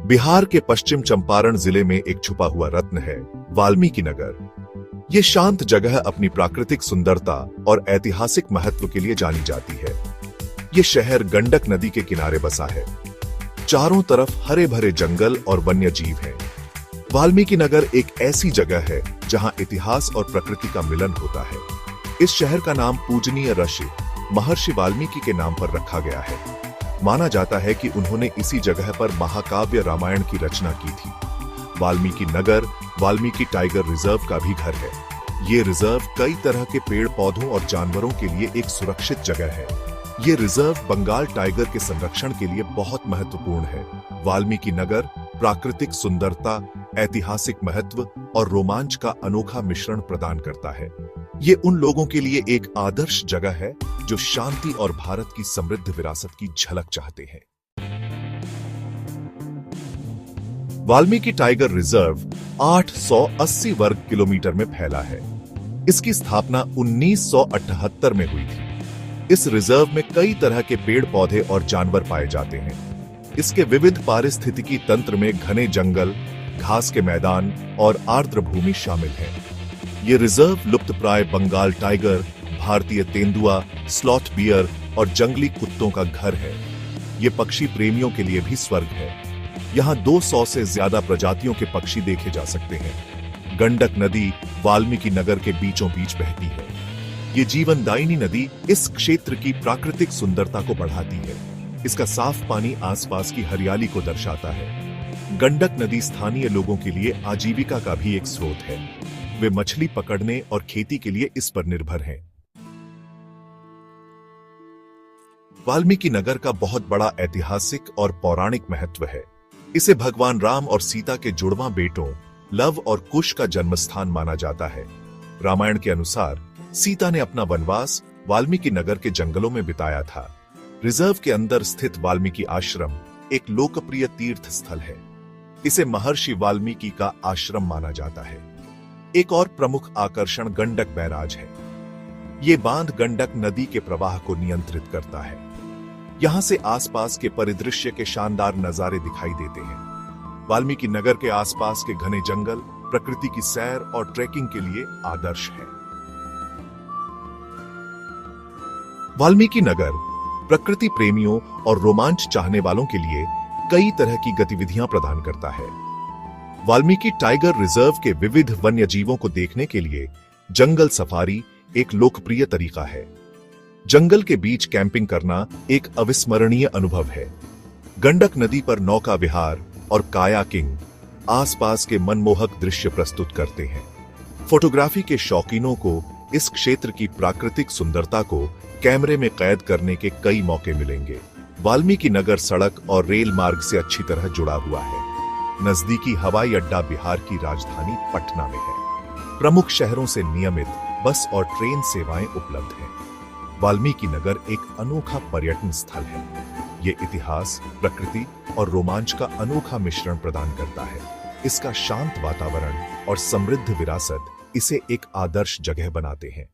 बिहार के पश्चिम चंपारण जिले में एक छुपा हुआ रत्न है वाल्मीकि नगर। ये शांत जगह अपनी प्राकृतिक सुंदरता और ऐतिहासिक महत्व के लिए जानी जाती है। ये शहर गंडक नदी के किनारे बसा है। चारों तरफ हरे भरे जंगल और वन्य जीव हैं। वाल्मीकि नगर एक ऐसी जगह है जहां इतिहास और प्रकृति का मिलन होता है। इस शहर का नाम पूजनीय ऋषि महर्षि वाल्मीकि के नाम पर रखा गया है। माना जाता है कि उन्होंने इसी जगह पर महाकाव्य रामायण की रचना की थी। वाल्मीकि नगर वाल्मीकि टाइगर रिजर्व का भी घर है। ये रिजर्व कई तरह के पेड़ पौधों और जानवरों के लिए एक सुरक्षित जगह है। ये रिजर्व बंगाल टाइगर के संरक्षण के लिए बहुत महत्वपूर्ण है। वाल्मीकि नगर प्राकृतिक सुंदरता, ऐतिहासिक महत्व और रोमांच का अनोखा मिश्रण प्रदान करता है। ये उन लोगों के लिए एक आदर्श जगह है जो शांति और भारत की समृद्ध विरासत की झलक चाहते हैं। वाल्मीकि टाइगर रिजर्व 880 वर्ग किलोमीटर में फैला है। इसकी स्थापना 1978 में हुई थी। इस रिजर्व में कई तरह के पेड़ पौधे और जानवर पाए जाते हैं। इसके विविध पारिस्थितिकी तंत्र में घने जंगल, घास के मैदान और आर्द्र भूमि शामिल है। ये रिजर्व लुप्तप्राय बंगाल टाइगर, भारतीय तेंदुआ, स्लॉथ बियर और जंगली कुत्तों का घर है। ये पक्षी प्रेमियों के लिए भी स्वर्ग है। यहाँ 200 से ज्यादा प्रजातियों के पक्षी देखे जा सकते हैं। गंडक नदी वाल्मीकि नगर के बीचों बीच बहती है। ये जीवनदायिनी नदी इस क्षेत्र की प्राकृतिक सुंदरता को बढ़ाती है। इसका साफ पानी आसपास की हरियाली को दर्शाता है। गंडक नदी स्थानीय लोगों के लिए आजीविका का भी एक स्रोत है। वे मछली पकड़ने और खेती के लिए इस पर निर्भर हैं। वाल्मीकि नगर का बहुत बड़ा ऐतिहासिक और पौराणिक महत्व है। इसे भगवान राम और सीता के जुड़वां बेटों लव और कुश का जन्मस्थान माना जाता है। रामायण के अनुसार सीता ने अपना वनवास वाल्मीकि नगर के जंगलों में बिताया था। रिजर्व के अंदर स्थित वाल्मीकि आश्रम एक लोकप्रिय तीर्थ स्थल है। इसे महर्षि वाल्मीकि का आश्रम माना जाता है। एक और प्रमुख आकर्षण गंडक बैराज है। ये बांध गंडक नदी के प्रवाह को नियंत्रित करता है। यहां से आसपास के परिदृश्य के शानदार नजारे दिखाई देते हैं। वाल्मीकि नगर के आसपास के घने जंगल प्रकृति की सैर और ट्रैकिंग के लिए आदर्श है। वाल्मीकि नगर प्रकृति प्रेमियों और रोमांच चाहने वालों के लिए कई तरह की गतिविधियां प्रदान करता है। वाल्मीकि टाइगर रिजर्व के विविध वन्य जीवों को देखने के लिए जंगल सफारी एक लोकप्रिय तरीका है। जंगल के बीच कैंपिंग करना एक अविस्मरणीय अनुभव है। गंडक नदी पर नौका विहार और कायाकिंग आसपास के मनमोहक दृश्य प्रस्तुत करते हैं। फोटोग्राफी के शौकीनों को इस क्षेत्र की प्राकृतिक सुंदरता को कैमरे में कैद करने के कई मौके मिलेंगे। वाल्मीकि नगर सड़क और रेल मार्ग से अच्छी तरह जुड़ा हुआ है। नजदीकी हवाई अड्डा बिहार की राजधानी पटना में है। प्रमुख शहरों से नियमित बस और ट्रेन सेवाएं उपलब्ध हैं। वाल्मीकि नगर एक अनोखा पर्यटन स्थल है। ये इतिहास, प्रकृति और रोमांच का अनोखा मिश्रण प्रदान करता है। इसका शांत वातावरण और समृद्ध विरासत इसे एक आदर्श जगह बनाते हैं।